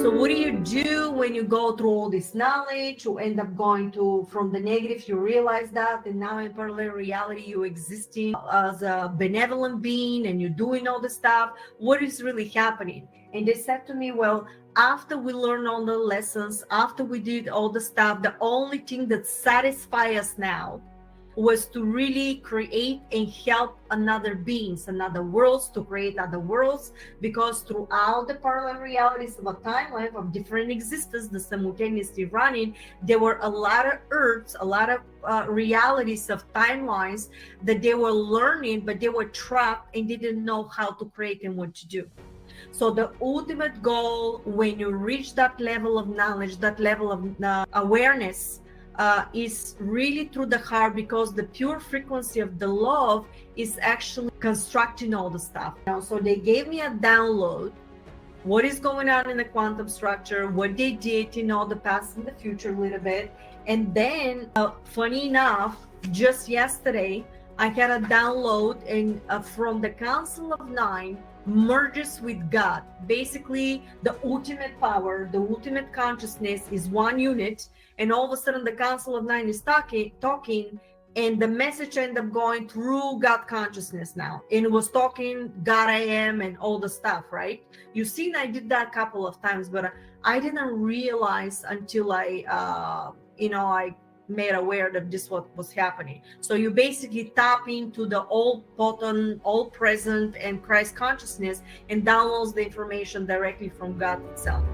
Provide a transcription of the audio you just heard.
So what do you do when you go through all this knowledge? You end up going to, from the negative, you realize that, and now in parallel reality, you're existing as a benevolent being and you're doing all the stuff. What is really happening? And they said to me, well, after we learn all the lessons, after we did all the stuff, the only thing that satisfies us now was to really create and help another beings, another worlds, to create other worlds, because throughout the parallel realities of a timeline of different existences, the simultaneously running, there were a lot of earths, a lot of realities of timelines that they were learning, but they were trapped and didn't know how to create and what to do. So the ultimate goal, when you reach that level of knowledge, that level of awareness, is really through the heart, because the pure frequency of the love is actually constructing all the stuff. So they gave me a download, what is going on in the quantum structure, what they did, the past and the future a little bit. And then, funny enough, just yesterday, I had a download and from the Council of Nine merges with God. Basically, the ultimate power, the ultimate consciousness is one unit, and all of a sudden the Council of Nine is talking, and the message ended up going through God consciousness now, and it was talking God I am and all the stuff, right? You've seen I did that a couple of times, but I didn't realize until I made aware that this what was happening. So you basically tap into the all potent, all present and Christ consciousness, and downloads the information directly from God itself.